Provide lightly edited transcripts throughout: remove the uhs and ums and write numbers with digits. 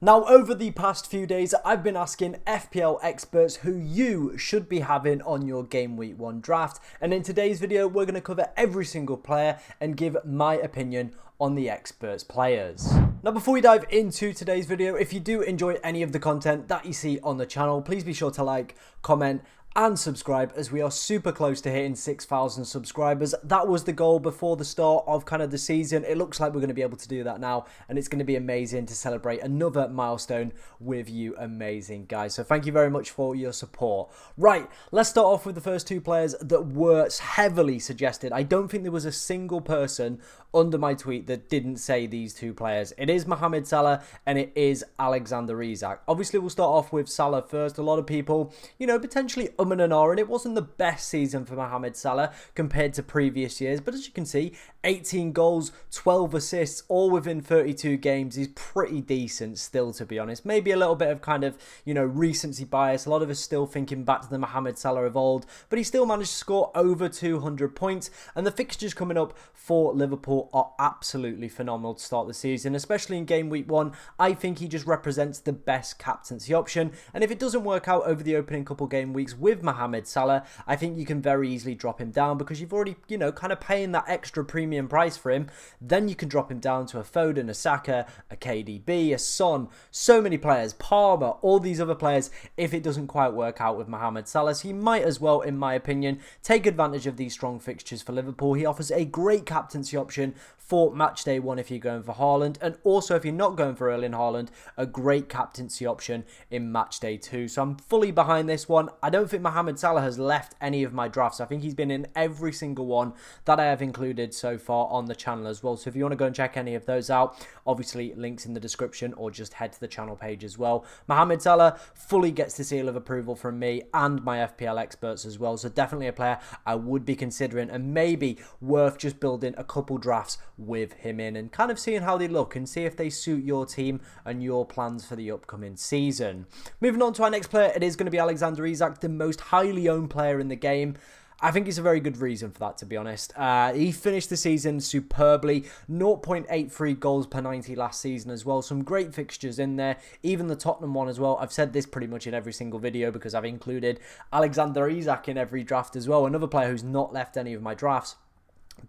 Now, over the past few days, I've been asking FPL experts who you should be having on your Game Week 1 draft. And in today's video, we're going to cover every single player and give my opinion on the experts' players. Now, before we dive into today's video, if you do enjoy any of the content that you see on the channel, please be sure to like, comment, and subscribe, as we are super close to hitting 6,000 subscribers. That was the goal before the start of the season. It looks like we're going to be able to do that now, and it's going to be amazing to celebrate another milestone with you amazing guys. So thank you very much for your support. Right, let's start off with the first two players that were heavily suggested. I don't think there was a single person under my tweet that didn't say these two players. It is Mohamed Salah and it is Alexander Isak. Obviously, we'll start off with Salah first. A lot of people, potentially and ahhing, and it wasn't the best season for Mohamed Salah compared to previous years, but as you can see, 18 goals, 12 assists, all within 32 games is pretty decent still, to be honest. Maybe a little bit of recency bias. A lot of us still thinking back to the Mohamed Salah of old, but he still managed to score over 200 points, and the fixtures coming up for Liverpool are absolutely phenomenal to start the season, especially in game week 1. I think he just represents the best captaincy option, and if it doesn't work out over the opening couple game weeks with Mohamed Salah, I think you can very easily drop him down because you've already, kind of paying that extra premium price for him. Then you can drop him down to a Foden, a Saka, a KDB, a Son, so many players, Palmer, all these other players, if it doesn't quite work out with Mohamed Salah. So you might as well, in my opinion, take advantage of these strong fixtures for Liverpool. He offers a great captaincy option for match day 1 if you're going for Haaland, and also if you're not going for Erling Haaland, a great captaincy option in match day 2. So I'm fully behind this one. I don't think Mohamed Salah has left any of my drafts. I think he's been in every single one that I have included so far on the channel as well. So if you want to go and check any of those out, obviously links in the description, or just head to the channel page as well. Mohamed Salah fully gets the seal of approval from me and my FPL experts as well. So definitely a player I would be considering, and maybe worth just building a couple drafts with him in and kind of seeing how they look and see if they suit your team and your plans for the upcoming season. Moving on to our next player, it is going to be Alexander Isak, the most highly owned player in the game. I think it's a very good reason for that, to be honest. He finished the season superbly, 0.83 goals per 90 last season as well. Some great fixtures in there, even the Tottenham one as well. I've said this pretty much in every single video because I've included Alexander Isak in every draft as well. Another player who's not left any of my drafts.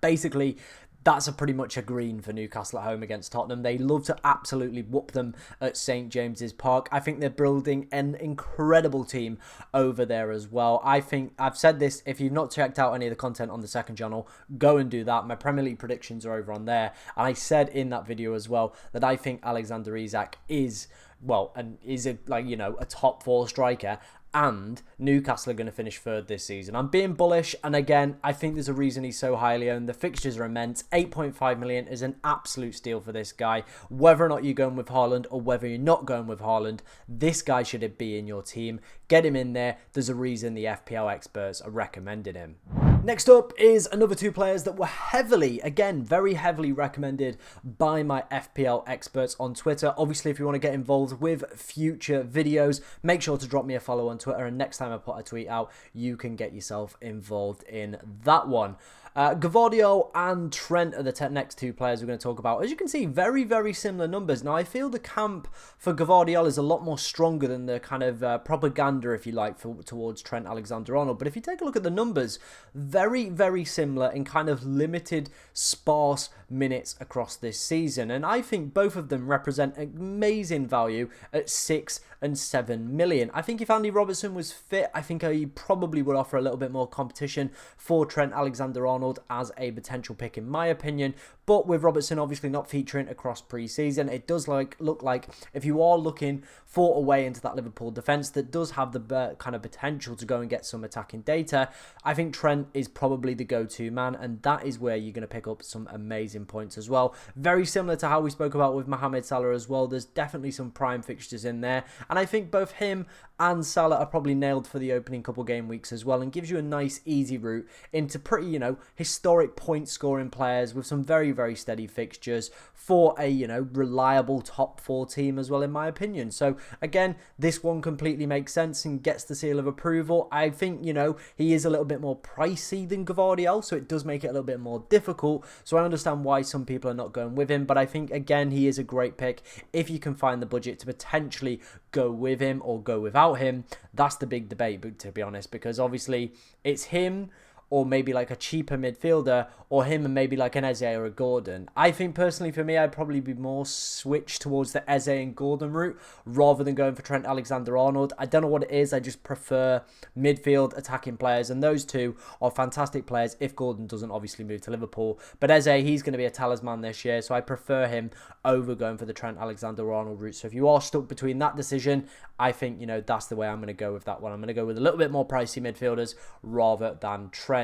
Basically, that's pretty much a green for Newcastle at home against Tottenham. They love to absolutely whoop them at St James's Park. I think they're building an incredible team over there as well. I think, I've said this, if you've not checked out any of the content on the second channel, go and do that. My Premier League predictions are over on there. And I said in that video as well that I think Alexander Isak is, a top 4 striker, and Newcastle are going to finish third this season. I'm being bullish, and again, I think there's a reason he's so highly owned. The fixtures are immense. 8.5 million is an absolute steal for this guy. Whether or not you're going with Haaland or whether you're not going with Haaland, this guy should be in your team. Get him in there. There's a reason the FPL experts are recommending him. Next up is another two players that were very heavily recommended by my FPL experts on Twitter. Obviously, if you want to get involved with future videos, make sure to drop me a follow on Twitter, and next time I put a tweet out, you can get yourself involved in that one. Gvardiol and Trent are the next two players we're going to talk about. As you can see, very, very similar numbers. Now, I feel the camp for Gvardiol is a lot more stronger than the kind of propaganda, if you like, towards Trent Alexander-Arnold. But if you take a look at the numbers, very, very similar in kind of limited, sparse minutes across this season. And I think both of them represent amazing value at 6 and 7 million. I think if Andy Robertson was fit, I think he probably would offer a little bit more competition for Trent Alexander-Arnold as a potential pick, in my opinion. But with Robertson obviously not featuring across pre-season, it does look like if you are looking for a way into that Liverpool defence that does have the kind of potential to go and get some attacking data, I think Trent is probably the go-to man, and that is where you're going to pick up some amazing points as well. Very similar to how we spoke about with Mohamed Salah as well. There's definitely some prime fixtures in there, and I think both him and Salah are probably nailed for the opening couple game weeks as well, and gives you a nice easy route into pretty, historic point scoring players with some very, very steady fixtures for a, you know, reliable top 4 team as well, in my opinion. So again, this one completely makes sense and gets the seal of approval. I think, you know, he is a little bit more pricey than Gvardiol, so it does make it a little bit more difficult. So I understand why some people are not going with him, but I think, again, he is a great pick if you can find the budget to potentially go with him or go without him. That's the big debate, to be honest, because obviously it's him or maybe like a cheaper midfielder, or him and maybe like an Eze or a Gordon. I think personally for me, I'd probably be more switched towards the Eze and Gordon route rather than going for Trent Alexander-Arnold. I don't know what it is, I just prefer midfield attacking players, and those two are fantastic players if Gordon doesn't obviously move to Liverpool. But Eze, he's going to be a talisman this year, so I prefer him over going for the Trent Alexander-Arnold route. So if you are stuck between that decision, I think, you know, that's the way I'm going to go with that one. I'm going to go with a little bit more pricey midfielders rather than Trent.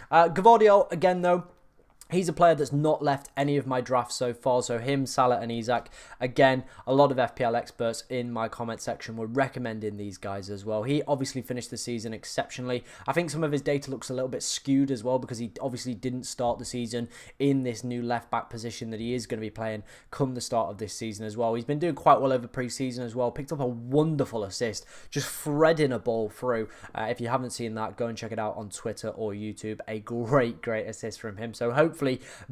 Gvardiol, again though, he's a player that's not left any of my drafts so far, so him, Salah and Isak. Again, a lot of FPL experts in my comment section were recommending these guys as well. He obviously finished the season exceptionally. I think some of his data looks a little bit skewed as well because he obviously didn't start the season in this new left-back position that he is going to be playing come the start of this season as well. He's been doing quite well over pre-season as well. Picked up a wonderful assist, just threading a ball through. If you haven't seen that, go and check it out on Twitter or YouTube. A great assist from him. So hopefully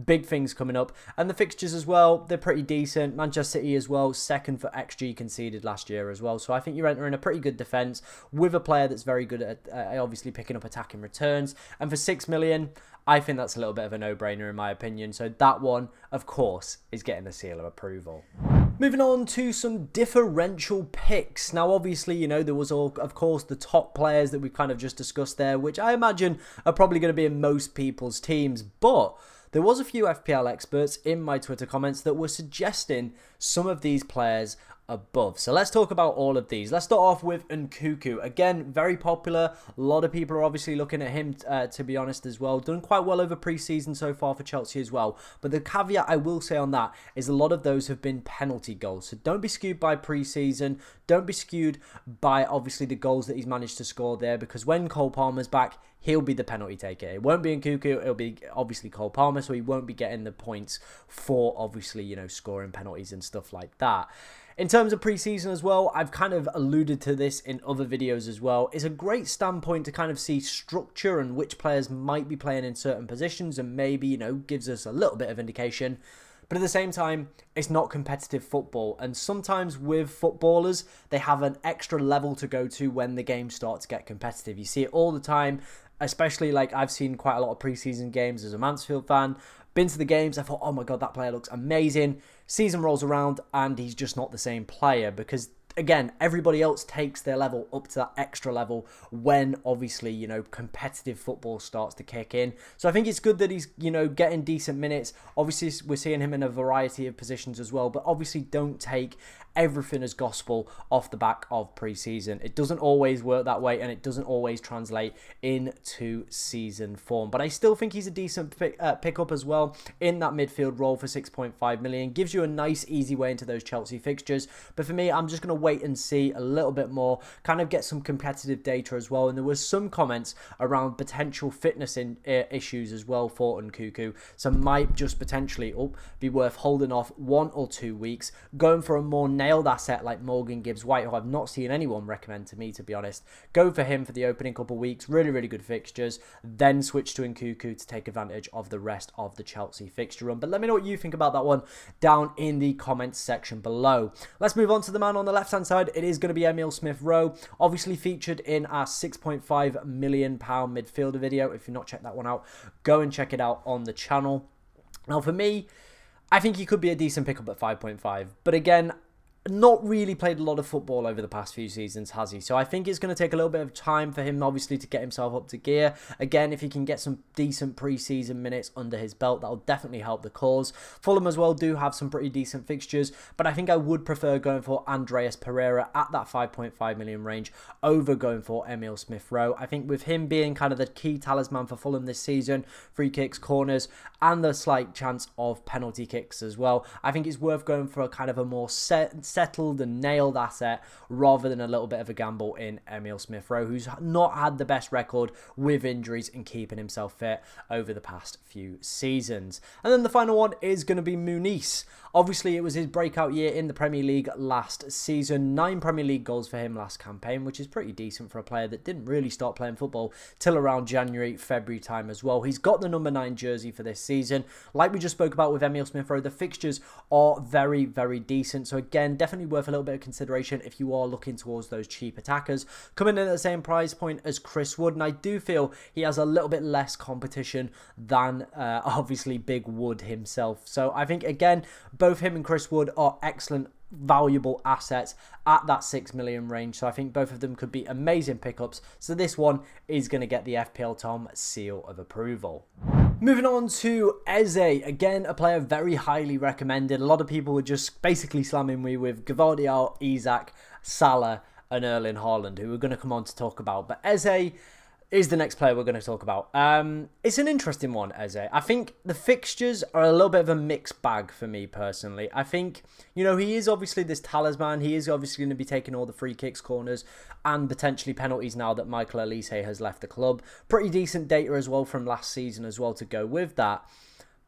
big things coming up. And the fixtures as well, they're pretty decent. Manchester City as well, second for XG conceded last year as well. So I think you're entering a pretty good defence with a player that's very good at obviously picking up attacking returns. And for 6 million, I think that's a little bit of a no-brainer in my opinion. So that one, of course, is getting the seal of approval. Moving on to some differential picks. Now, obviously, you know, there was, of course, the top players that we kind of just discussed there, which I imagine are probably going to be in most people's teams. But there was a few FPL experts in my Twitter comments that were suggesting some of these players above. So let's talk about all of these. Let's start off with Nkunku. Again, very popular. A lot of people are obviously looking at him, to be honest, as well. Done quite well over pre-season so far for Chelsea as well. But the caveat I will say on that is a lot of those have been penalty goals. So don't be skewed by pre-season. Don't be skewed by, obviously, the goals that he's managed to score there. Because when Cole Palmer's back, he'll be the penalty taker. It won't be Nkunku. It'll be, obviously, Cole Palmer. So he won't be getting the points for, obviously, you know, scoring penalties and stuff like that. In terms of preseason as well, I've kind of alluded to this in other videos as well. It's a great standpoint to kind of see structure and which players might be playing in certain positions and maybe, you know, gives us a little bit of indication. But at the same time, it's not competitive football. And sometimes with footballers, they have an extra level to go to when the game starts to get competitive. You see it all the time, especially like I've seen quite a lot of preseason games as a Mansfield fan. Been to the games, I thought, oh my God, that player looks amazing. Season rolls around and he's just not the same player because, again, everybody else takes their level up to that extra level when, obviously, you know, competitive football starts to kick in. So I think it's good that he's, you know, getting decent minutes. Obviously, we're seeing him in a variety of positions as well, but obviously don't take everything as gospel off the back of pre-season. It doesn't always work that way and it doesn't always translate into season form. But I still think he's a decent pickup as well in that midfield role for 6.5 million. Gives you a nice, easy way into those Chelsea fixtures. But for me, I'm just going to wait and see a little bit more, kind of get some competitive data as well. And there was some comments around potential fitness issues as well for Nkunku. So might just potentially be worth holding off 1 or 2 weeks, going for a more nailed asset like Morgan Gibbs-White, who I've not seen anyone recommend to me, to be honest. Go for him for the opening couple of weeks, really good fixtures, then switch to Nkunku to take advantage of the rest of the Chelsea fixture run. But let me know what you think about that one down in the comments section below. Let's move on to the man on the left-hand side. It is going to be Emile Smith-Rowe, obviously featured in our £6.5 million midfielder video. If you've not checked that one out, go and check it out on the channel. Now, for me, I think he could be a decent pickup at 5.5, but again, not really played a lot of football over the past few seasons, has he? So I think it's going to take a little bit of time for him, obviously, to get himself up to gear. Again, if he can get some decent pre-season minutes under his belt, that'll definitely help the cause. Fulham as well do have some pretty decent fixtures, but I think I would prefer going for Andreas Pereira at that 5.5 million range over going for Emile Smith-Rowe. I think with him being kind of the key talisman for Fulham this season, free kicks, corners, and the slight chance of penalty kicks as well, I think it's worth going for a kind of a more set settled and nailed asset rather than a little bit of a gamble in Emil Smith-Rowe, who's not had the best record with injuries and keeping himself fit over the past few seasons. And then the final one is going to be Muniz. Obviously, it was his breakout year in the Premier League last season. 9 Premier League goals for him last campaign, which is pretty decent for a player that didn't really start playing football till around January, February time as well. He's got the number 9 jersey for this season. Like we just spoke about with Emil Smith-Rowe, the fixtures are very, very decent. So again, definitely worth a little bit of consideration if you are looking towards those cheap attackers. Coming in at the same price point as Chris Wood, and I do feel he has a little bit less competition than obviously Big Wood himself. So I think, again, both him and Chris Wood are excellent, valuable assets at that 6 million range. So I think both of them could be amazing pickups. So this one is going to get the FPL Tom seal of approval. Moving on to Eze, again, a player very highly recommended. A lot of people were just basically slamming me with Gvardiol, Isak, Salah and Erling Haaland, who we're going to come on to talk about. But Eze is the next player we're going to talk about. It's an interesting one, Eze. I think the fixtures are a little bit of a mixed bag for me personally. I think, you know, he is obviously this talisman. He is obviously going to be taking all the free kicks, corners, and potentially penalties now that Michael Olise has left the club. Pretty decent data as well from last season as well to go with that.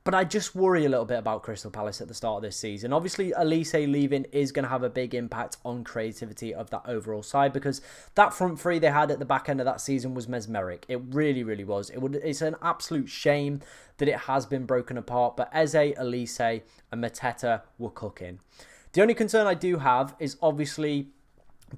But I just worry a little bit about Crystal Palace at the start of this season. Obviously, Olise leaving is going to have a big impact on creativity of that overall side, because that front three they had at the back end of that season was mesmeric. It really, really was. It's an absolute shame that it has been broken apart. But Eze, Olise and Mateta were cooking. The only concern I do have is obviously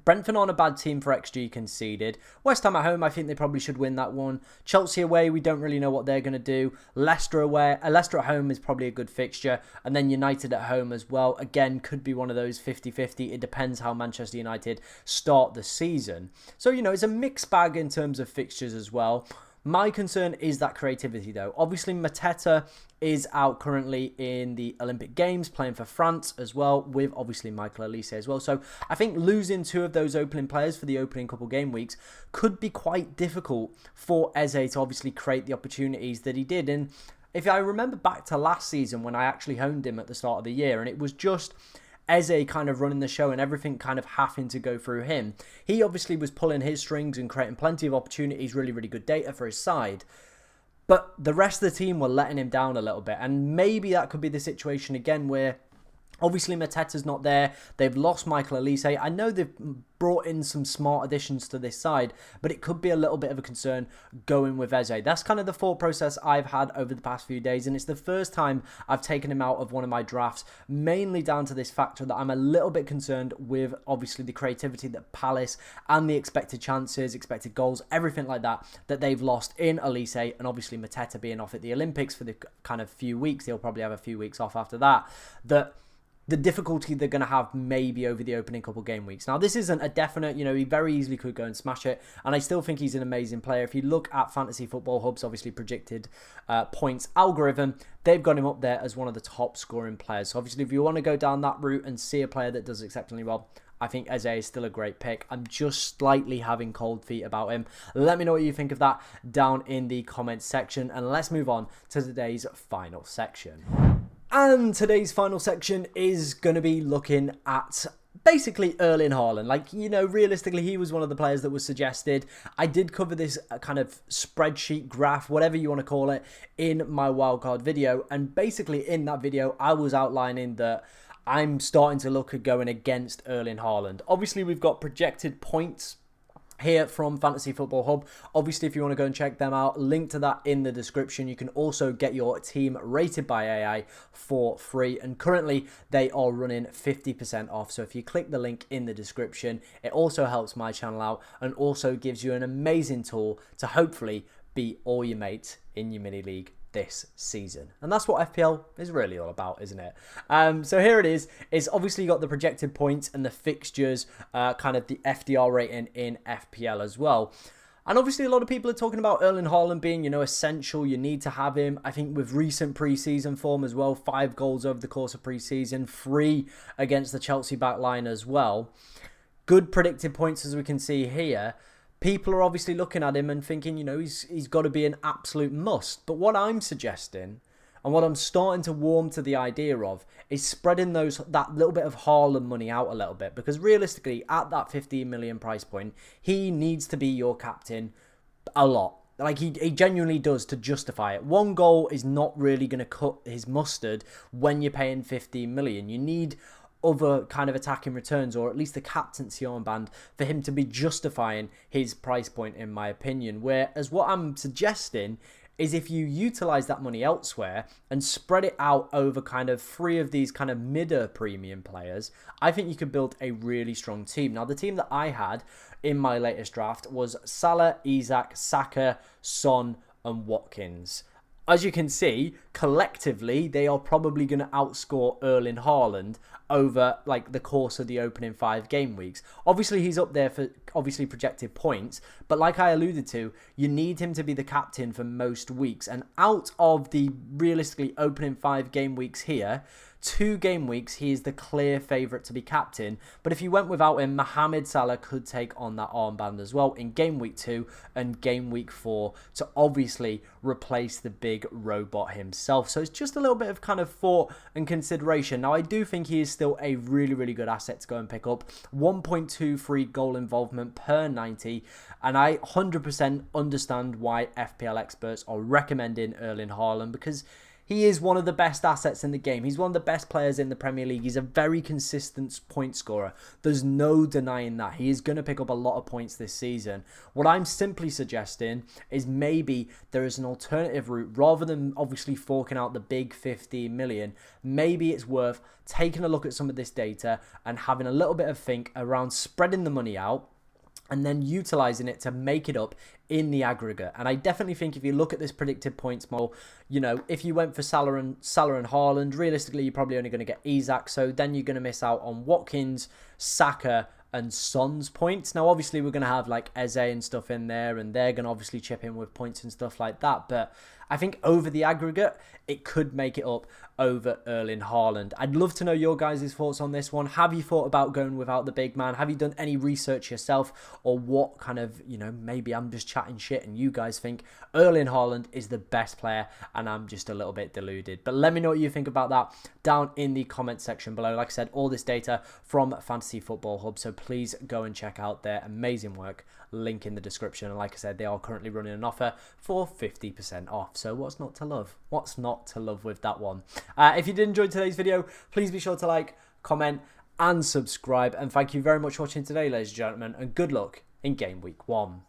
Brentford on a bad team for XG conceded. West Ham at home, I think they probably should win that one. Chelsea away, we don't really know what they're going to do. Leicester away, Leicester at home is probably a good fixture. And then United at home as well. Again, could be one of those 50-50. It depends how Manchester United start the season. So, you know, it's a mixed bag in terms of fixtures as well. My concern is that creativity though. Obviously, Mateta is out currently in the Olympic Games, playing for France as well, with obviously Michael Olise as well. So I think losing 2 of those opening players for the opening couple game weeks could be quite difficult for Eze to obviously create the opportunities that he did. And if I remember back to last season when I actually honed him at the start of the year, and it was just Eze kind of running the show and everything kind of having to go through him. He obviously was pulling his strings and creating plenty of opportunities, really, really good data for his side. But the rest of the team were letting him down a little bit. And maybe that could be the situation again where obviously Mateta's not there. They've lost Michael Olise. I know they've brought in some smart additions to this side, but it could be a little bit of a concern going with Eze. That's kind of the thought process I've had over the past few days, and it's the first time I've taken him out of one of my drafts, mainly down to this factor that I'm a little bit concerned with obviously the creativity that Palace and the expected chances, expected goals, everything like that they've lost in Olise, and obviously Mateta being off at the Olympics for the kind of few weeks. He'll probably have a few weeks off after that. The difficulty they're going to have maybe over the opening couple game weeks. Now, this isn't a definite, you know, he very easily could go and smash it. And I still think he's an amazing player. If you look at Fantasy Football Hub's obviously predicted points algorithm, they've got him up there as one of the top scoring players. So obviously, if you want to go down that route and see a player that does exceptionally well, I think Eze is still a great pick. I'm just slightly having cold feet about him. Let me know what you think of that down in the comments section. And let's move on to today's final section. And today's final section is going to be looking at basically Erling Haaland. Like, you know, realistically, he was one of the players that was suggested. I did cover this kind of spreadsheet graph, whatever you want to call it, in my wildcard video. And basically in that video, I was outlining that I'm starting to look at going against Erling Haaland. Obviously, we've got projected points here from Fantasy Football Hub. Obviously, if you want to go and check them out, link to that in the description. You can also get your team rated by AI for free, and currently they are running 50% off. So if you click the link in the description, it also helps my channel out and also gives you an amazing tool to hopefully beat all your mates in your mini league this season. And that's what FPL is really all about, isn't it? So here it is. It's obviously got the projected points and the fixtures, kind of the FDR rating in FPL as well. And obviously a lot of people are talking about Erling Haaland being, you know, essential. You need to have him. I think with recent pre-season form as well, 5 goals over the course of pre-season, 3 against the Chelsea backline as well. Good predicted points as we can see here. People are obviously looking at him and thinking, you know, he's got to be an absolute must. But what I'm suggesting, And what I'm starting to warm to the idea of is spreading that little bit of Haaland money out a little bit, because realistically, at that 15 million price point, he needs to be your captain a lot. Like, he genuinely does, to justify it. One goal is not really going to cut his mustard when you're paying 15 million. You need other kind of attacking returns, or at least the captaincy armband, for him to be justifying his price point, in my opinion. Whereas what I'm suggesting is, if you utilize that money elsewhere and spread it out over kind of 3 of these kind of mid-er premium players, I think you could build a really strong team. Now, the team that I had in my latest draft was Salah, Isak, Saka, Son and Watkins. As you can see, collectively, they are probably going to outscore Erling Haaland over like the course of the opening 5 game weeks. Obviously, he's up there for obviously projected points, but like I alluded to, you need him to be the captain for most weeks. And out of the realistically opening 5 game weeks here, 2 game weeks, he is the clear favourite to be captain. But if you went without him, Mohamed Salah could take on that armband as well in game week 2 and game week 4 to obviously replace the big robot himself. So it's just a little bit of kind of thought and consideration. Now, I do think he is still a really, really good asset to go and pick up. 1.23 goal involvement per 90. And I 100% understand why FPL experts are recommending Erling Haaland, because he is one of the best assets in the game. He's one of the best players in the Premier League. He's a very consistent point scorer. There's no denying that. He is going to pick up a lot of points this season. What I'm simply suggesting is maybe there is an alternative route. Rather than obviously forking out the big 15 million, maybe it's worth taking a look at some of this data and having a little bit of think around spreading the money out and then utilising it to make it up in the aggregate. And I definitely think if you look at this predicted points model, you know, if you went for Salah and Haaland, realistically, you're probably only going to get Isak. So then you're going to miss out on Watkins, Saka and Son's points. Now, obviously, we're going to have like Eze and stuff in there, and they're going to obviously chip in with points and stuff like that. But I think over the aggregate, it could make it up over Erling Haaland. I'd love to know your guys' thoughts on this one. Have you thought about going without the big man? Have you done any research yourself? Or what kind of, you know, maybe I'm just chatting shit and you guys think Erling Haaland is the best player and I'm just a little bit deluded. But let me know what you think about that down in the comment section below. Like I said, all this data from Fantasy Football Hub, so please go and check out their amazing work. Link in the description. And like I said, they are currently running an offer for 50% off. So what's not to love? What's not to love with that one? If you did enjoy today's video, please be sure to like, comment and subscribe. And thank you very much for watching today, ladies and gentlemen. And good luck in game week 1.